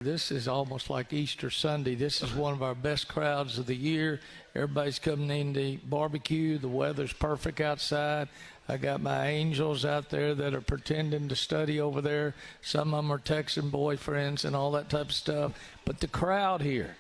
This is almost like Easter Sunday. This is one of our best crowds of the year. Everybody's coming in to barbecue. The weather's perfect outside. I got my angels out there that are pretending to study over there. Some of them are texting boyfriends and all that type of stuff. But the crowd here,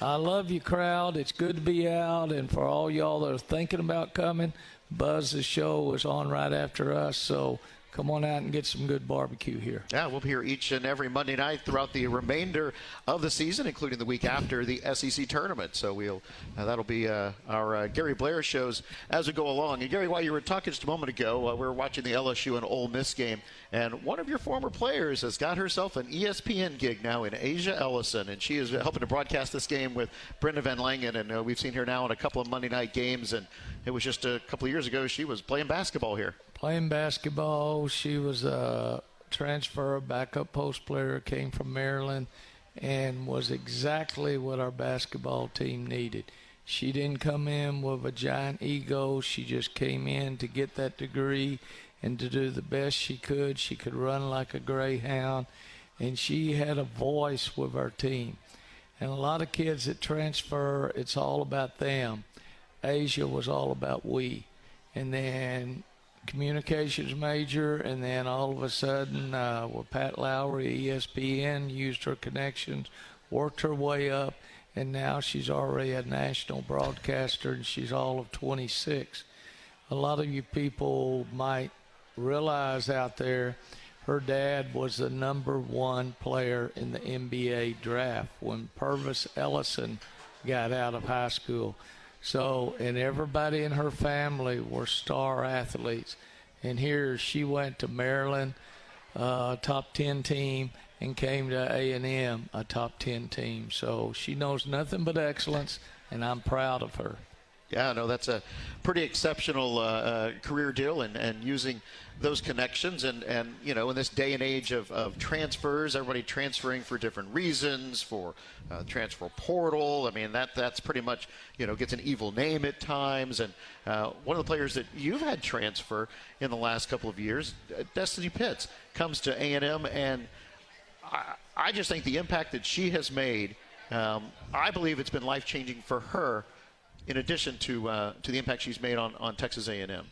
I love you, crowd. It's good to be out. And for all y'all that are thinking about coming, Buzz's show is on right after us. So come on out and get some good barbecue here. Yeah, we'll be here each and every Monday night throughout the remainder of the season, including the week after the SEC tournament. So that'll be our Gary Blair shows as we go along. And Gary, while you were talking just a moment ago, we were watching the LSU and Ole Miss game, and one of your former players has got herself an ESPN gig now in Asia Ellison, and she is helping to broadcast this game with Brenda Van Langen, and we've seen her now in a couple of Monday night games, and it was just a couple of years ago she was playing basketball here. Playing basketball. She was a transfer, backup post player, came from Maryland, and was exactly what our basketball team needed. She didn't come in with a giant ego. She just came in to get that degree and to do the best she could. She could run like a greyhound, and she had a voice with our team. And a lot of kids that transfer, it's all about them. Asia was all about we. And then communications major, and then all of a sudden with Pat Lowry, ESPN, used her connections, worked her way up, and now she's already a national broadcaster, and she's all of 26. A lot of you people might realize out there, her dad was the #1 player in the NBA draft when Purvis Ellison got out of high school. So, and everybody in her family were star athletes. And here she went to Maryland, top 10 team, and came to A&M, a top 10 team. So she knows nothing but excellence, and I'm proud of her. Yeah, no, that's a pretty exceptional career deal, and using those connections. And you know, in this day and age of transfers, everybody transferring for different reasons, for transfer portal. I mean, that's pretty much, you know, gets an evil name at times. And one of the players that you've had transfer in the last couple of years, Destiny Pitts, comes to A&M, and I just think the impact that she has made, I believe it's been life-changing for her, in addition to the impact she's made on Texas A&M.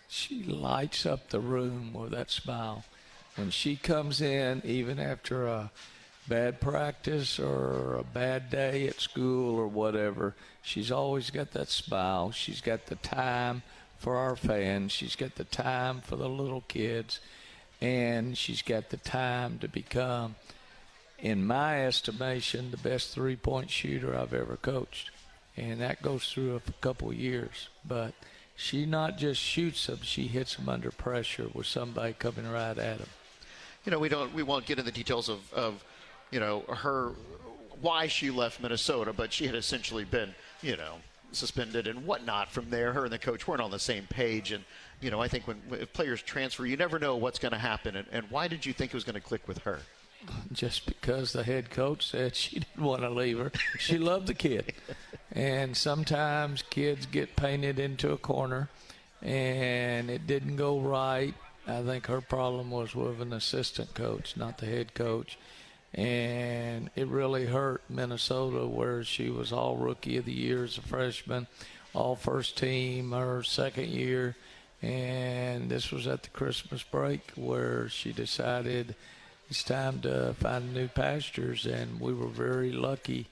She lights up the room with that smile. When she comes in, even after a bad practice or a bad day at school or whatever, she's always got that smile. She's got the time for our fans. She's got the time for the little kids. And she's got the time to become, in my estimation, the best three-point shooter I've ever coached. And that goes through a couple of years. But she not just shoots them, she hits them under pressure with somebody coming right at them. You know, we won't get into the details of you know, her, why she left Minnesota, but she had essentially been, you know, suspended and whatnot from there. Her and the coach weren't on the same page. And, you know, I think if players transfer, you never know what's going to happen. And why did you think it was going to click with her? Just because the head coach said she didn't want to leave her. She loved the kid. And sometimes kids get painted into a corner, and it didn't go right. I think her problem was with an assistant coach, not the head coach. And it really hurt Minnesota, where she was all rookie of the year as a freshman, all first team her second year. And this was at the Christmas break where she decided it's time to find new pastures, and we were very lucky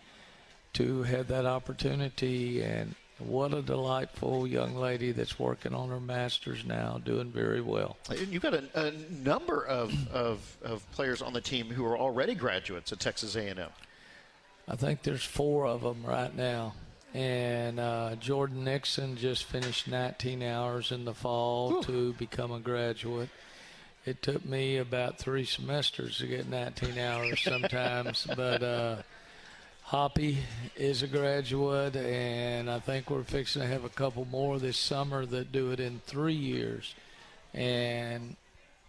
to have that opportunity. And what a delightful young lady that's working on her master's now, doing very well. You've got a number of players on the team who are already graduates at Texas A&M. I think there's 4 of them right now. And Jordan Nixon just finished 19 hours in the fall to become a graduate. It took me about 3 semesters to get 19 hours sometimes, but Hoppy is a graduate, and I think we're fixing to have a couple more this summer that do it in 3 years. And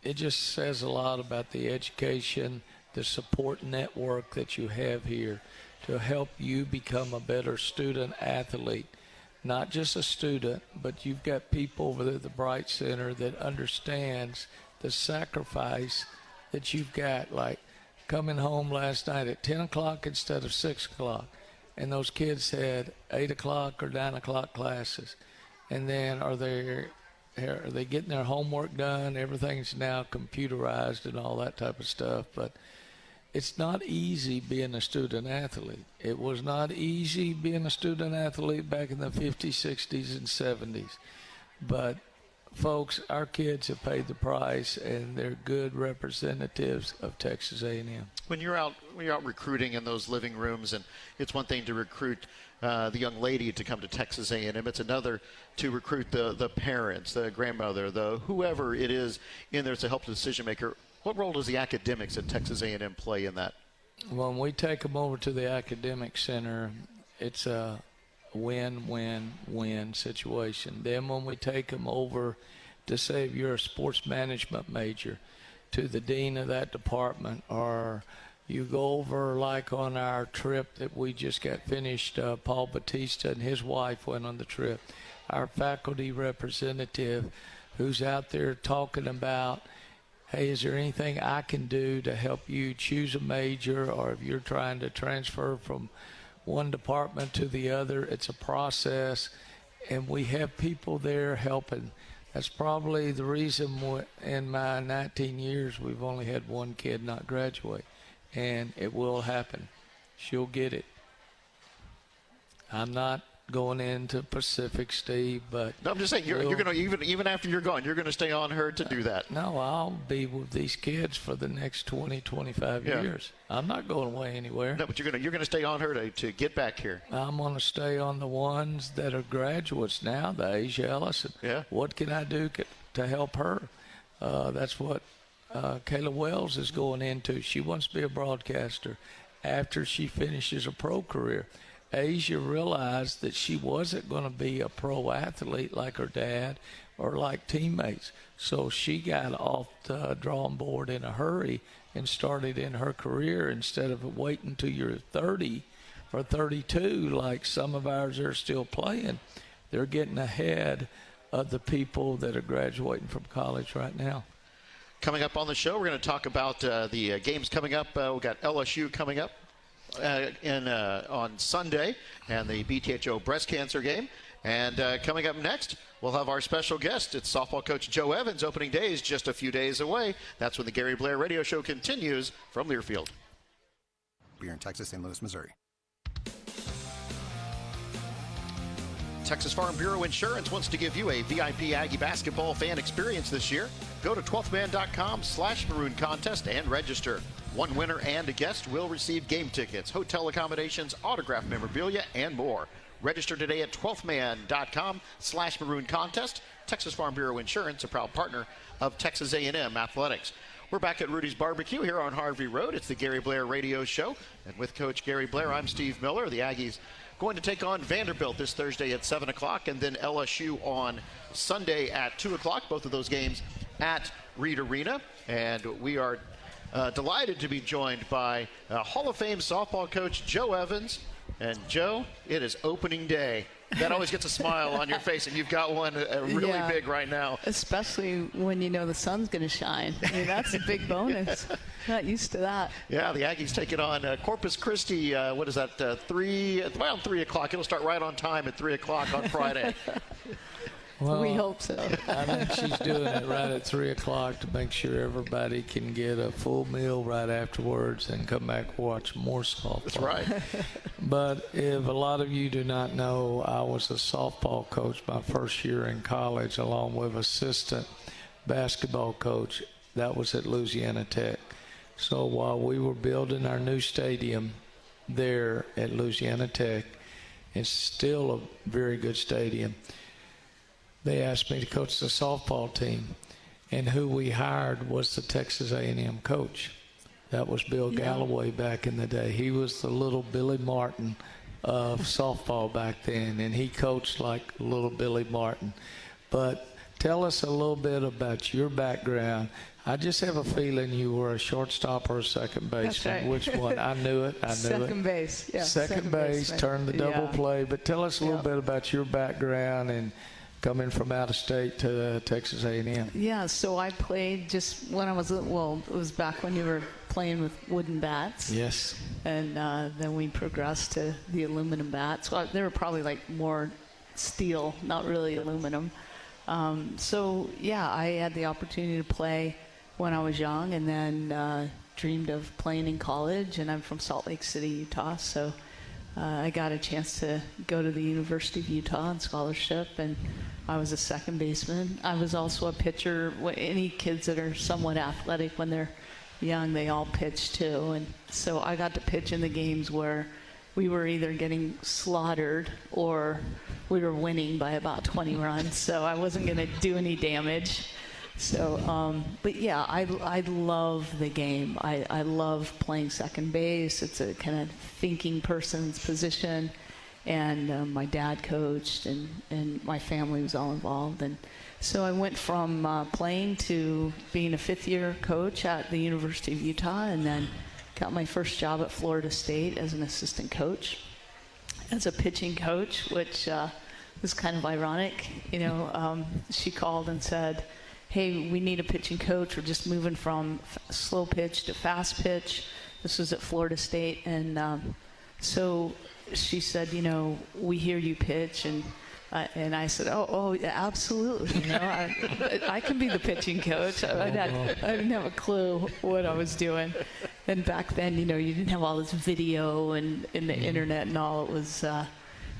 it just says a lot about the education, the support network that you have here to help you become a better student athlete. Not just a student, but you've got people over there at the Bright Center that understands the sacrifice that you've got. Like coming home last night at 10 o'clock instead of 6 o'clock. And those kids had 8 o'clock or 9 o'clock classes. And then are they getting their homework done? Everything's now computerized and all that type of stuff. But it's not easy being a student athlete. It was not easy being a student athlete back in the 50s, 60s, and 70s. But folks, our kids have paid the price, and they're good representatives of Texas A&M. When you're out recruiting in those living rooms, and it's one thing to recruit the young lady to come to Texas A&M, it's another to recruit the parents, the grandmother, the whoever it is in there to help the decision maker. What role does the academics at Texas A&M play in that? When we take them over to the academic center, it's a win-win-win situation. Then when we take them over to say if you're a sports management major to the dean of that department, or you go over like on our trip that we just got finished, Paul Batista and his wife went on the trip, our faculty representative who's out there talking about, hey, is there anything I can do to help you choose a major, or if you're trying to transfer from one department to the other, it's a process, and we have people there helping. That's probably the reason in my 19 years we've only had one kid not graduate, and it will happen. She'll get it. I'm not going into Pacific, Steve, but no, I'm just saying you're going to even after you're gone, you're going to stay on her to do that. No, I'll be with these kids for the next 20, 25 years. I'm not going away anywhere. No, but you're going to stay on her to get back here. I'm going to stay on the ones that are graduates now, the Asia Ellison. Yeah. What can I do to help her? That's what Kayla Wells is going into. She wants to be a broadcaster after she finishes a pro career. Asia realized that she wasn't going to be a pro athlete like her dad or like teammates. So she got off the drawing board in a hurry and started in her career instead of waiting until you're 30 or 32 like some of ours are still playing. They're getting ahead of the people that are graduating from college right now. Coming up on the show, we're going to talk about the games coming up. We've got LSU coming up on Sunday, and the BTHO breast cancer game. And coming up next, we'll have our special guest. It's softball coach Joe Evans. Opening day is just a few days away. That's when the Gary Blair Radio Show continues from Learfield. We're in Texas, St. Louis, Missouri. Texas Farm Bureau Insurance wants to give you a VIP Aggie basketball fan experience this year. Go to 12thman.com/maroon contest and register. One winner and a guest will receive game tickets, hotel accommodations, autographed memorabilia, and more. Register today at 12thman.com/maroon contest. Texas Farm Bureau Insurance, a proud partner of Texas A&M Athletics. We're back at Rudy's Barbecue here on Harvey Road. It's the Gary Blair Radio Show. And with Coach Gary Blair, I'm Steve Miller. The Aggies going to take on Vanderbilt this Thursday at 7 o'clock, and then LSU on Sunday at 2 o'clock. Both of those games at Reed Arena. And we are delighted to be joined by Hall of Fame softball coach Joe Evans. And Joe, it is opening day. That always gets a smile on your face, and you've got one really big right now. Especially when you know the sun's going to shine. I mean, that's a big bonus. Not used to that. Yeah, the Aggies take it on Corpus Christi. What is that? Around 3 o'clock. It'll start right on time at 3 o'clock on Friday. Well, we hope so. I think she's doing it right at 3 o'clock to make sure everybody can get a full meal right afterwards and come back and watch more softball. That's right. But if a lot of you do not know, I was a softball coach my first year in college, along with assistant basketball coach. That was at Louisiana Tech. So while we were building our new stadium there at Louisiana Tech, it's still a very good stadium, they asked me to coach the softball team, and who we hired was the Texas A&M coach. That was Bill Galloway back in the day. He was the little Billy Martin of softball back then, and he coached like little Billy Martin. But tell us a little bit about your background. I just have a feeling you were a shortstop or a second baseman. That's right. Which one? I knew it. Second base. Yeah, second base, baseman. turned the double play. But tell us a little Yeah. bit about your background and coming from out of state to Texas A&M? Yeah, so I played just when I was, well, it was back when you were playing with wooden bats. Yes. And then we progressed to the aluminum bats. Well, they were probably like more steel, not really aluminum. So, yeah, I had the opportunity to play when I was young, and then dreamed of playing in college. And I'm from Salt Lake City, Utah, so I got a chance to go to the University of Utah on scholarship, and I was a second baseman. I was also a pitcher. Any kids that are somewhat athletic when they're young, they all pitch too. And so I got to pitch in the games where we were either getting slaughtered or we were winning by about 20 runs. So I wasn't going to do any damage. So, but yeah, I love the game. I love playing second base. It's a kind of thinking person's position. And my dad coached, and my family was all involved. And so I went from playing to being a fifth-year coach at the University of Utah, and then got my first job at Florida State as an assistant coach, as a pitching coach, which was kind of ironic. You know, she called and said, hey, we need a pitching coach. We're just moving from slow pitch to fast pitch. This was at Florida State. And so she said, you know, we hear you pitch. And I said, oh, absolutely. You know, I can be the pitching coach. I didn't have a clue what I was doing. And back then, you know, you didn't have all this video and the internet and all.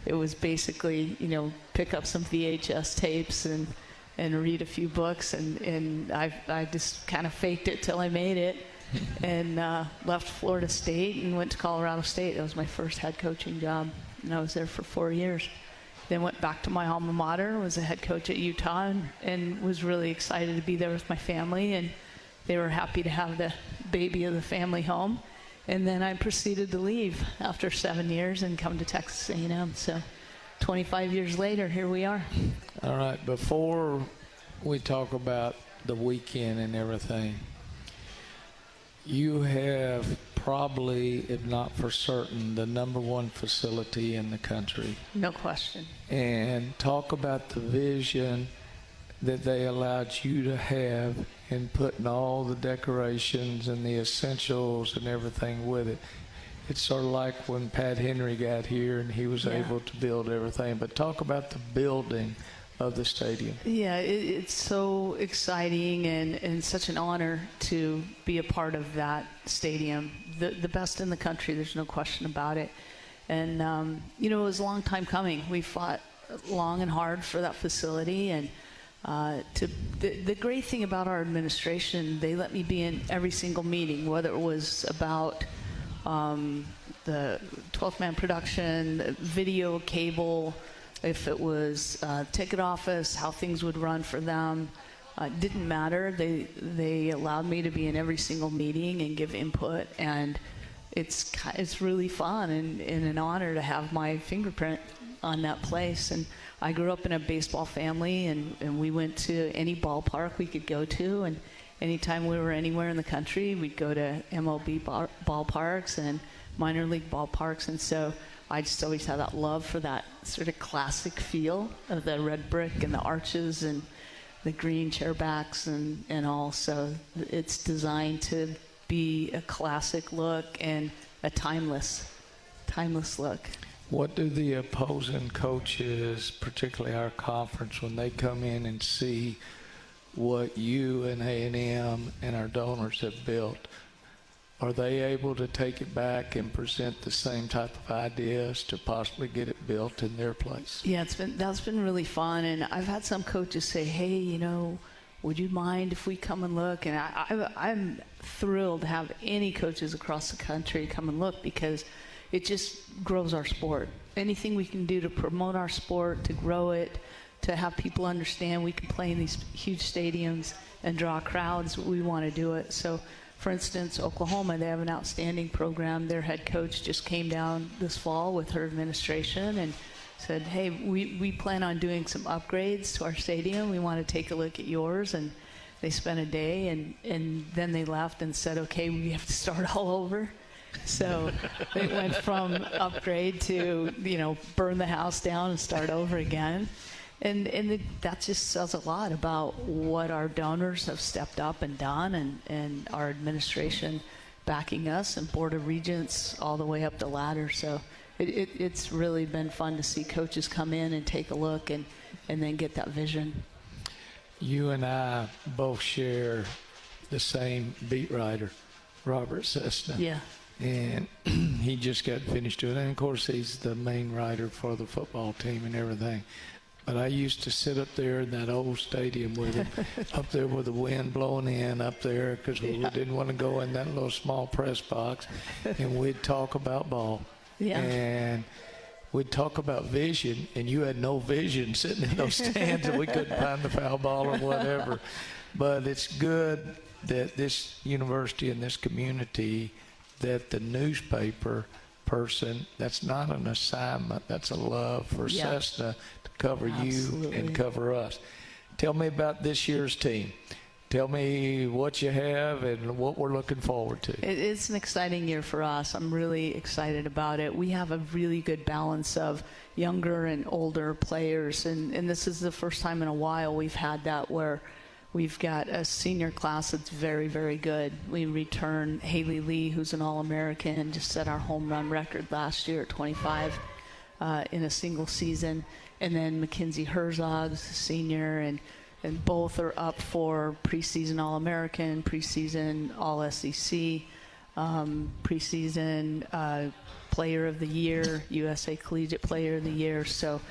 It was basically, you know, pick up some VHS tapes and read a few books, and I just kind of faked it till I made it, and left Florida State and went to Colorado State. That was my first head coaching job, and I was there for 4 years. Then went back to my alma mater, was a head coach at Utah, and was really excited to be there with my family, and they were happy to have the baby of the family home. And then I proceeded to leave after 7 years and come to Texas A&M. So 25 years later, here we are. All right, before we talk about the weekend and everything, you have probably, if not for certain, the #1 facility in the country. No question. And talk about the vision that they allowed you to have in putting all the decorations and the essentials and everything with it. It's sort of like when Pat Henry got here and he was able to build everything. But talk about the building of the stadium. Yeah, it's so exciting and such an honor to be a part of that stadium. The best in the country, there's no question about it. And, you know, it was a long time coming. We fought long and hard for that facility. And the great thing about our administration, they let me be in every single meeting, whether it was about the 12th man production, video, cable, if it was ticket office, how things would run for them. It didn't matter. They allowed me to be in every single meeting and give input, and it's really fun and an honor to have my fingerprint on that place. And I grew up in a baseball family, and we went to any ballpark we could go to, and anytime we were anywhere in the country, we'd go to MLB ballparks and minor league ballparks. And so I just always had that love for that sort of classic feel of the red brick and the arches and the green chairbacks and all. So it's designed to be a classic look and a timeless look. What do the opposing coaches, particularly our conference, when they come in and see what you and A&M and our donors have built, are they able to take it back and present the same type of ideas to possibly get it built in their place? Yeah, that's been really fun. And I've had some coaches say, hey, you know, would you mind if we come and look? And I'm thrilled to have any coaches across the country come and look, because it just grows our sport. Anything we can do to promote our sport, to grow it, to have people understand we can play in these huge stadiums and draw crowds, we want to do it. So, for instance, Oklahoma, they have an outstanding program. Their head coach just came down this fall with her administration and said, hey, we plan on doing some upgrades to our stadium. We want to take a look at yours. And they spent a day, and then they left and said, okay, we have to start all over. So it went from upgrade to, you know, burn the house down and start over again. That just says a lot about what our donors have stepped up and done, and our administration backing us, and Board of Regents all the way up the ladder. So it's really been fun to see coaches come in and take a look and then get that vision. You and I both share the same beat writer, Robert Cessna. Yeah. And he just got finished doing it. And, of course, he's the main writer for the football team and everything. But I used to sit up there in that old stadium with him, up there with the wind blowing in up there, because we didn't want to go in that little small press box. And we'd talk about ball. Yeah. And we'd talk about vision, and you had no vision sitting in those stands, and we couldn't find the foul ball or whatever. But it's good that this university and this community, that the newspaper person, that's not an assignment, that's a love for Cessna to cover you and cover us. Tell me about this year's team. Tell me what you have and what we're looking forward to. It's an exciting year for us. I'm really excited about it. We have a really good balance of younger and older players, and this is the first time in a while we've had that, where we've got a senior class that's very, very good. We return Haley Lee, who's an All-American and just set our home run record last year at 25 in a single season. And then Mackenzie Herzog's a senior, and both are up for preseason All-American, preseason All-SEC, preseason Player of the Year, USA Collegiate Player of the Year. So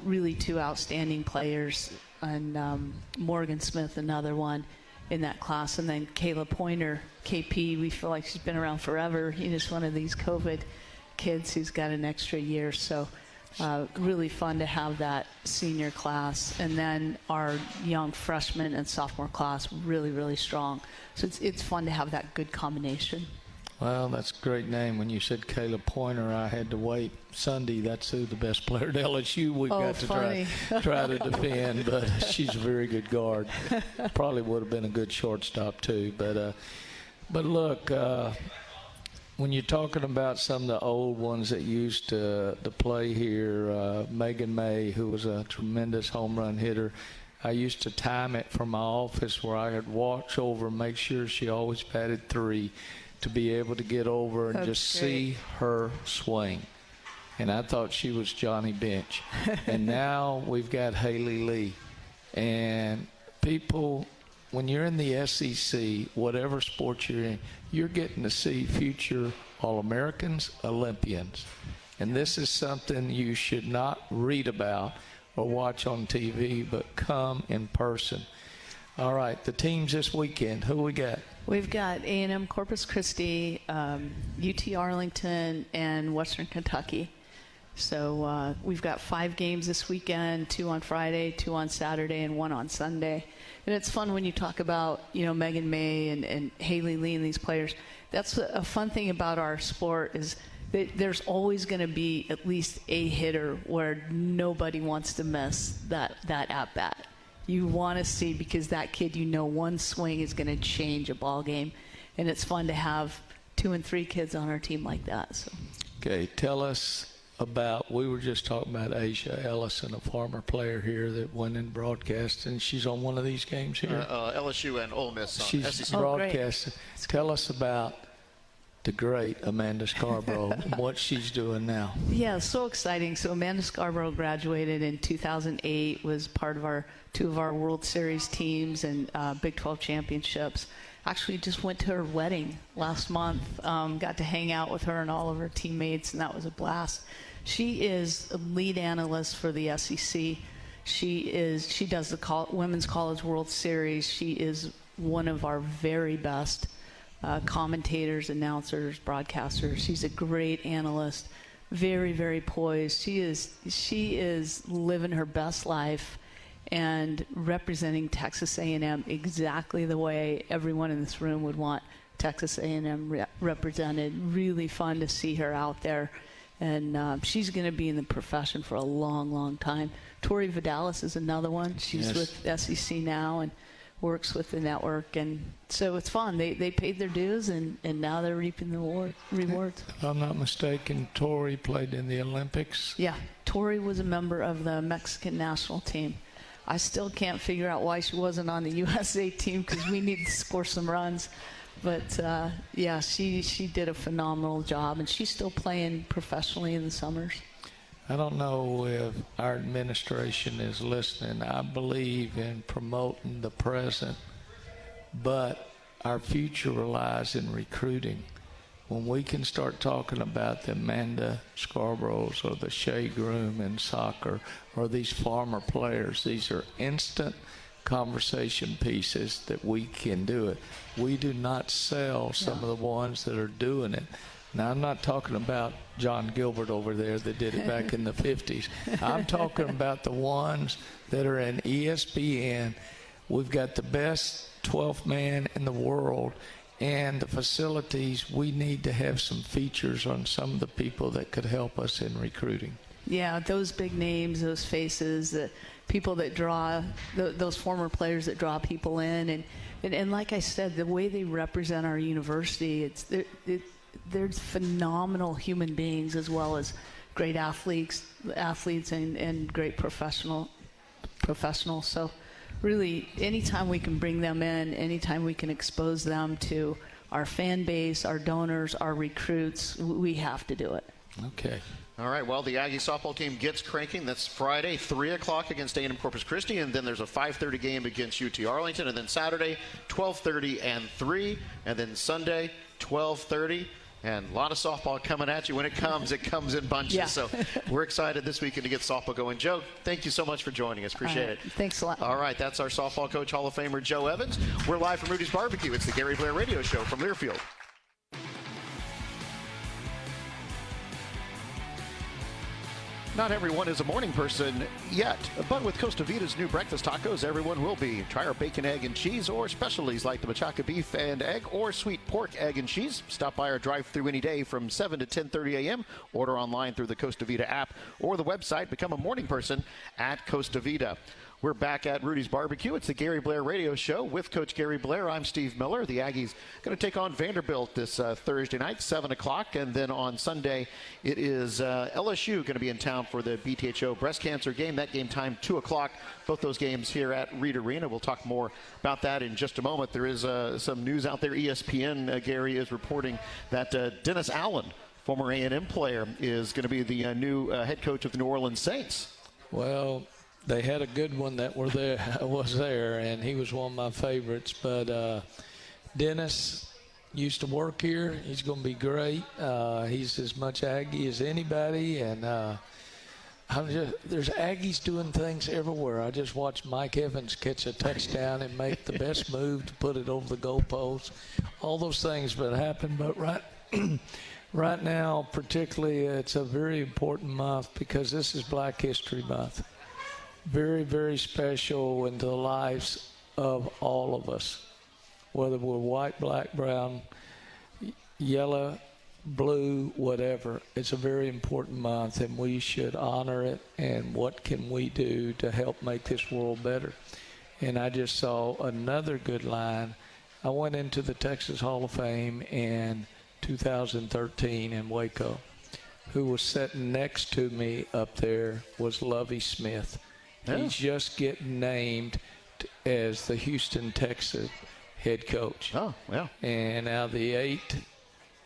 really two outstanding players. And Morgan Smith, another one in that class. And then Kayla Poynter, KP, we feel like she's been around forever. Just one of these COVID kids who's got an extra year. So really fun to have that senior class. And then our young freshman and sophomore class, really, really strong. So it's fun to have that good combination. Well, that's a great name. When you said Kayla Poynter, I had to wait. Sunday, that's who the best player at LSU we've got to try to defend, but she's a very good guard. Probably would have been a good shortstop too. But look, when you're talking about some of the old ones that used to play here, Megan May, who was a tremendous home run hitter, I used to time it from my office where I could watch over and make sure she always batted 3, to be able to get over and just see her swing. And I thought she was Johnny Bench. And now we've got Haley Lee. And people, when you're in the SEC, whatever sport you're in, you're getting to see future All-Americans, Olympians. And this is something you should not read about or watch on TV, but come in person. All right, the teams this weekend, who we got? We've got A&M Corpus Christi, UT Arlington, and Western Kentucky. So we've got 5 games this weekend, 2 on Friday, 2 on Saturday, and 1 on Sunday. And it's fun when you talk about, Megan May and Haley Lee and these players. That's a fun thing about our sport, is that there's always going to be at least a hitter where nobody wants to miss that at-bat. You want to see, because that kid, one swing is going to change a ball game. And it's fun to have 2 and 3 kids on our team like that. So. Okay, tell us about, we were just talking about Asia Ellison, a former player here that went in broadcast, and she's on one of these games here. LSU and Ole Miss on she's SEC. broadcasting. Tell us about the great Amanda Scarborough and what she's doing now. Yeah, so exciting. So Amanda Scarborough graduated in 2008, was part of 2 of our World Series teams and Big 12 championships. Actually just went to her wedding last month, got to hang out with her and all of her teammates, and that was a blast. She is a lead analyst for the SEC. She does the Women's College World Series. She is one of our very best commentators, announcers, broadcasters. She's a great analyst, very, very poised. She is living her best life and representing Texas A&M exactly the way everyone in this room would want Texas A&M represented. Really fun to see her out there. And she's going to be in the profession for a long, long time. Tori Vidalis is another one. She's with SEC now and works with the network. And so it's fun. They paid their dues, and now they're reaping the rewards. If I'm not mistaken, Tori played in the Olympics. Yeah, Tori was a member of the Mexican national team. I still can't figure out why she wasn't on the USA team because we need to score some runs. But, yeah, she did a phenomenal job, and she's still playing professionally in the summers. I don't know if our administration is listening. I believe in promoting the present, but our future relies in recruiting. When we can start talking about the Amanda Scarboroughs or the Shea Groom in soccer or these former players, these are instant conversation pieces that we can do it. We do not sell some of the ones that are doing it. Now, I'm not talking about John Gilbert over there that did it back in the 50s. I'm talking about the ones that are in ESPN. We've got the best 12th man in the world, and the facilities, we need to have some features on some of the people that could help us in recruiting. Yeah, those big names, those faces, the people that draw, those former players that draw people in. And like I said, the way they represent our university, they're phenomenal human beings as well as great athletes and great professionals. So really, anytime we can bring them in, anytime we can expose them to our fan base, our donors, our recruits, we have to do it. Okay. All right, well, the Aggie softball team gets cranking. That's Friday, 3 o'clock against A&M Corpus Christi, and then there's a 5:30 game against UT Arlington, and then Saturday, 12:30 and 3, and then Sunday, 12:30. And a lot of softball coming at you. When it comes in bunches. Yeah. So we're excited this weekend to get softball going. Joe, thank you so much for joining us. Appreciate it. Thanks a lot. All right, that's our softball coach, Hall of Famer Joe Evans. We're live from Rudy's Barbecue. It's the Gary Blair Radio Show from Learfield. Not everyone is a morning person yet, but with Costa Vida's new breakfast tacos, everyone will be. Try our bacon, egg, and cheese, or specialties like the machaca beef and egg, or sweet pork, egg, and cheese. Stop by our drive-thru any day from 7 to 10:30 a.m. Order online through the Costa Vida app or the website. Become a morning person at Costa Vida. We're back at Rudy's Barbecue. It's the Gary Blair Radio Show with Coach Gary Blair. I'm Steve Miller. The Aggies going to take on Vanderbilt this Thursday night, 7 o'clock. And then on Sunday, it is LSU going to be in town for the BTHO breast cancer game. That game time, 2 o'clock. Both those games here at Reed Arena. We'll talk more about that in just a moment. There is some news out there. ESPN, Gary, is reporting that Dennis Allen, former A&M player, is going to be the new head coach of the New Orleans Saints. Well, they had a good one that was there, and he was one of my favorites. But Dennis used to work here. He's going to be great. He's as much Aggie as anybody, and there's Aggies doing things everywhere. I just watched Mike Evans catch a touchdown and make the best move to put it over the goalpost. All those things that happen, but right now, particularly, it's a very important month because this is Black History Month. Very, very special into the lives of all of us, whether we're white, black, brown, yellow, blue, whatever. It's a very important month, and we should honor it. And what can we do to help make this world better? And I just saw another good line. I went into the Texas Hall of Fame in 2013 in Waco. Who was sitting next to me up there was Lovie Smith. Yeah. He's just getting named as the Houston Texas head coach. Oh, yeah. And out of the 8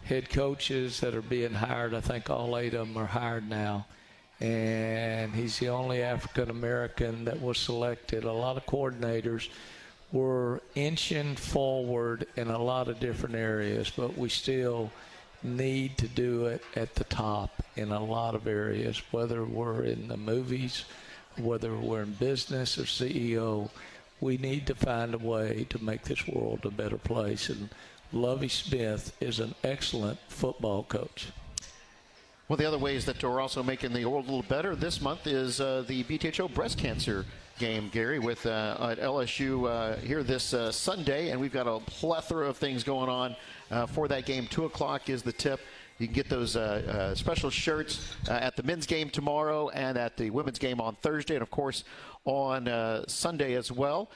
head coaches that are being hired, I think all 8 of them are hired now. And he's the only African-American that was selected. A lot of coordinators were inching forward in a lot of different areas, but we still need to do it at the top in a lot of areas, whether we're in the movies, whether we're in business or CEO. We need to find a way to make this world a better place. And Lovie Smith is an excellent football coach. Well, the other ways that we're also making the world a little better this month is the BTHO breast cancer game, Gary, with at LSU here this Sunday. And we've got a plethora of things going on for that game. 2 o'clock is the tip. You can get those special shirts at the men's game tomorrow and at the women's game on Thursday, and of course on Sunday as well.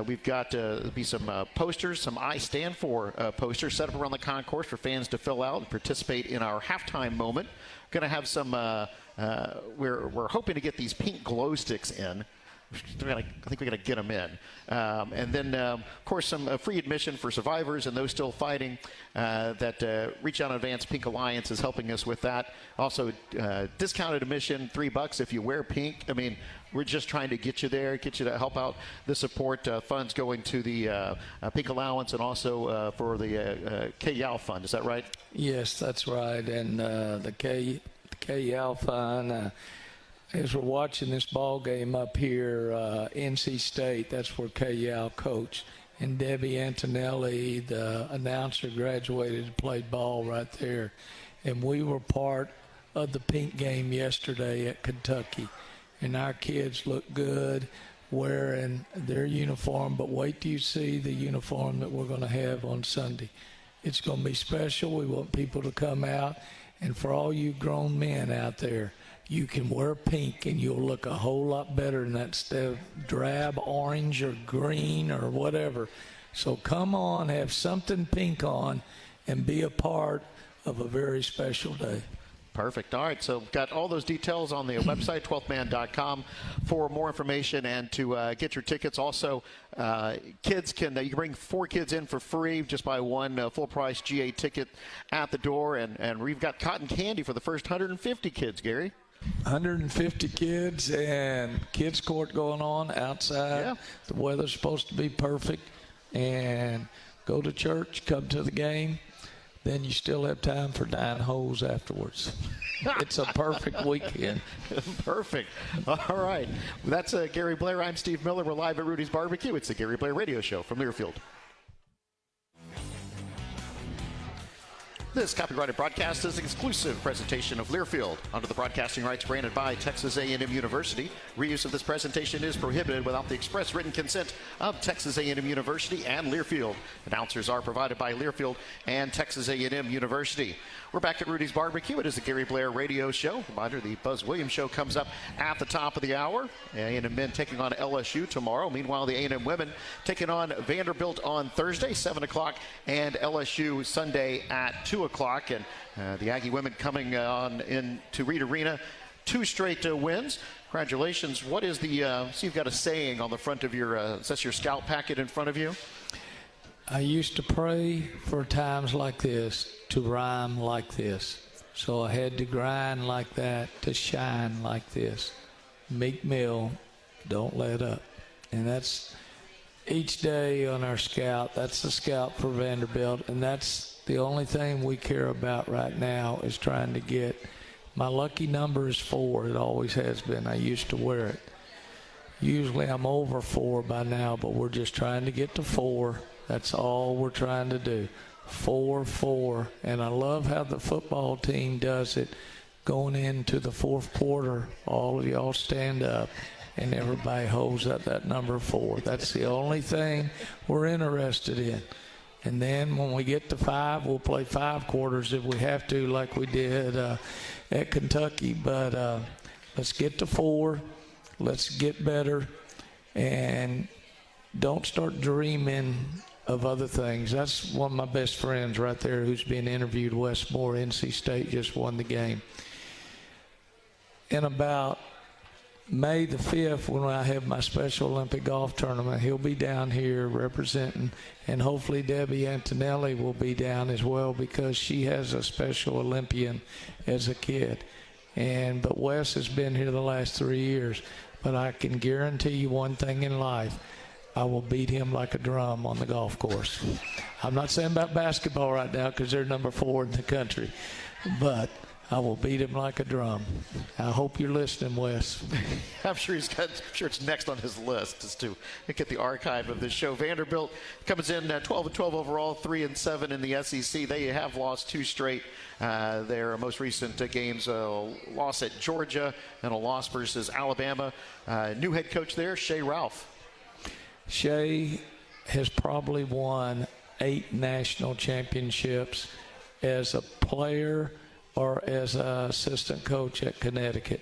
We've got be some posters, some I Stand For posters set up around the concourse for fans to fill out and participate in our halftime moment. Going to have some, we're hoping to get these pink glow sticks in. I think we're going to get them in. And then, of course, some free admission for survivors and those still fighting. That Reach Out in Advance Pink Alliance is helping us with that. Also, discounted admission, $3 if you wear pink. I mean, we're just trying to get you there, get you to help out the support funds going to the Pink Allowance and also for the K-Yao Fund. Is that right? Yes, that's right. And the K-Yao Fund, as we're watching this ball game up here, NC State, that's where K-Yao coached. And Debbie Antonelli, the announcer, graduated and played ball right there. And we were part of the pink game yesterday at Kentucky. And our kids look good wearing their uniform, but wait till you see the uniform that we're going to have on Sunday. It's going to be special. We want people to come out. And for all you grown men out there, you can wear pink and you'll look a whole lot better than that stuff, drab orange or green or whatever. So come on, have something pink on, and be a part of a very special day. Perfect. All right, so we've got all those details on the website, 12thman.com, for more information and to get your tickets. Also, kids can you can bring 4 kids in for free, just buy one full-price GA ticket at the door. And we've got cotton candy for the first 150 kids, Gary. 150 kids and kids court going on outside. Yeah. The weather's supposed to be perfect. And go to church, come to the game. Then you still have time for 9 holes afterwards. It's a perfect weekend. Perfect. All right. That's Gary Blair. I'm Steve Miller. We're live at Rudy's Barbecue. It's the Gary Blair Radio Show from Learfield. This copyrighted broadcast is an exclusive presentation of Learfield under the broadcasting rights granted by Texas A&M University. Reuse of this presentation is prohibited without the express written consent of Texas A&M University and Learfield. Announcers are provided by Learfield and Texas A&M University. We're back at Rudy's Barbecue. It is the Gary Blair Radio Show. Reminder, the Buzz Williams Show comes up at the top of the hour. A&M men taking on LSU tomorrow. Meanwhile, the A&M women taking on Vanderbilt on Thursday, 7 o'clock, and LSU Sunday at 2 o'clock. And the Aggie women coming on into Reed Arena. 2 straight wins. Congratulations. What is the, see, you've got a saying on the front of your, is that your scout packet in front of you? I used to pray for times like this to rhyme like this. So I had to grind like that to shine like this. Meek Mill, don't let up. And that's each day on our scout. That's the scout for Vanderbilt. And that's the only thing we care about right now is trying to get. My lucky number is 4. It always has been. I used to wear it. Usually I'm over 4 by now, but we're just trying to get to 4. That's all we're trying to do. 4, 4. And I love how the football team does it. Going into the 4th quarter, all of y'all stand up and everybody holds up that number 4. That's the only thing we're interested in. And then when we get to 5, we'll play 5 quarters if we have to, like we did at Kentucky. But let's get to 4. Let's get better. And don't start dreaming of other things. That's one of my best friends right there who's being interviewed, Westmore. NC State just won the game. In about May the 5th, when I have my Special Olympic golf tournament, he'll be down here representing, and hopefully Debbie Antonelli will be down as well because she has a Special Olympian as a kid. But Wes has been here the last 3 years. But I can guarantee you one thing in life. I will beat him like a drum on the golf course. I'm not saying about basketball right now because they're number 4 in the country. But I will beat him like a drum. I hope you're listening, Wes. I'm sure I'm sure it's next on his list is to get the archive of this show. Vanderbilt comes in 12-12 overall, 3-7 in the SEC. They have lost 2 straight. Their most recent games, a loss at Georgia and a loss versus Alabama. New head coach there, Shea Ralph. Shea has probably won 8 national championships as a player or as an assistant coach at Connecticut.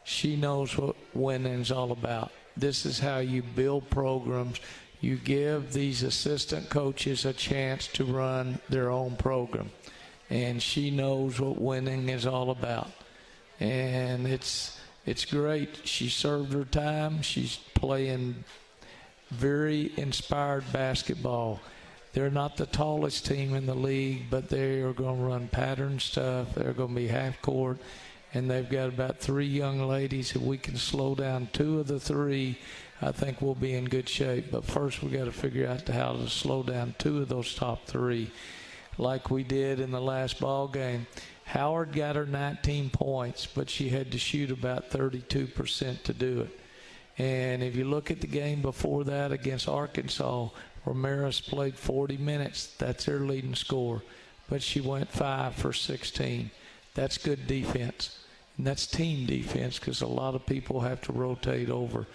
She knows what winning's all about. This is how you build programs. You give these assistant coaches a chance to run their own program. And she knows what winning is all about. And it's great. She served her time. She's playing very inspired basketball. They're not the tallest team in the league, but they are going to run pattern stuff. They're going to be half court. And they've got about 3 young ladies. If we can slow down 2 of the 3, I think we'll be in good shape. But first we got to figure out how to slow down 2 of those top 3 like we did in the last ball game. Howard got her 19 points, but she had to shoot about 32% to do it. And if you look at the game before that against Arkansas, Ramirez played 40 minutes. That's their leading scorer. But she went 5 for 16. That's good defense. And that's team defense because a lot of people have to rotate over.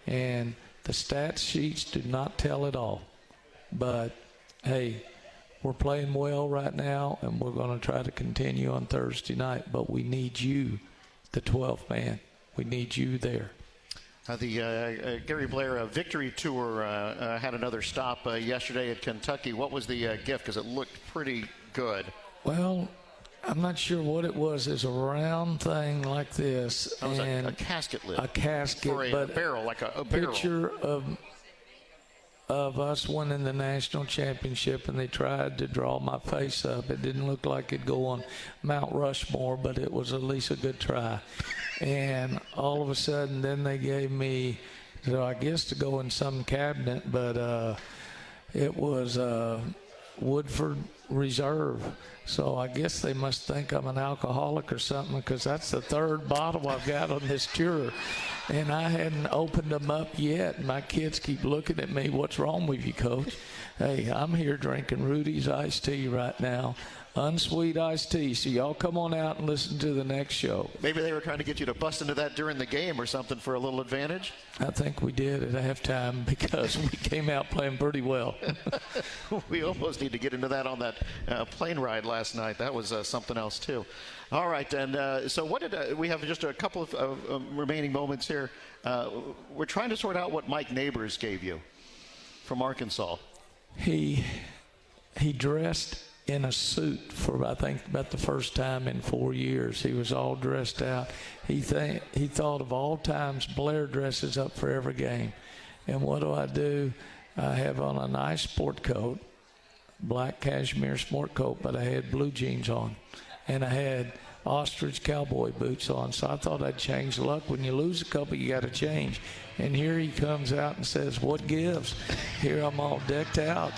And the stat sheets do not tell it all. But, hey, we're playing well right now, and we're going to try to continue on Thursday night. But we need you, the 12th man. We need you there. The Gary Blair Victory Tour had another stop yesterday at Kentucky. What was the gift? Because it looked pretty good. Well, I'm not sure what it was. It's a round thing like this. That was a casket lid. A casket. For a barrel, like a barrel. Picture of us winning the national championship, and they tried to draw my face up. It didn't look like it'd go on Mount Rushmore, but it was at least a good try. And all of a sudden, then they gave me, so I guess to go in some cabinet, but it was Woodford Reserve. So I guess they must think I'm an alcoholic or something, because that's the 3rd bottle I've got on this tour. And I hadn't opened them up yet. My kids keep looking at me, what's wrong with you, Coach? Hey, I'm here drinking Rudy's iced tea right now. Unsweet iced tea. So y'all come on out and listen to the next show. Maybe they were trying to get you to bust into that during the game or something for a little advantage? I think we did at halftime because we came out playing pretty well. We almost need to get into that on that plane ride last night. That was something else, too. All right, and so what did we have just a couple of remaining moments here. We're trying to sort out what Mike Neighbors gave you from Arkansas. He dressed in a suit for, I think, about the first time in 4 years. He was all dressed out. He thought of all times Blair dresses up for every game. And what do? I have on a nice sport coat, black cashmere sport coat, but I had blue jeans on. And I had ostrich cowboy boots on. So I thought I'd change the luck. When you lose a couple, you got to change. And here he comes out and says, what gives? Here I'm all decked out.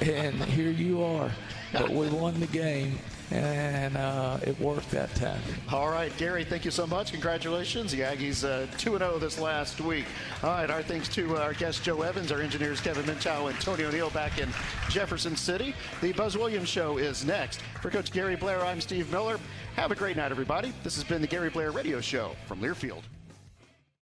And here you are. But we won the game, and it worked that time. All right, Gary, thank you so much. Congratulations. The Aggies 2-0 this last week. All right, our thanks to our guest, Joe Evans, our engineers, Kevin Minchow and Tony O'Neill back in Jefferson City. The Buzz Williams Show is next. For Coach Gary Blair, I'm Steve Miller. Have a great night, everybody. This has been the Gary Blair Radio Show from Learfield.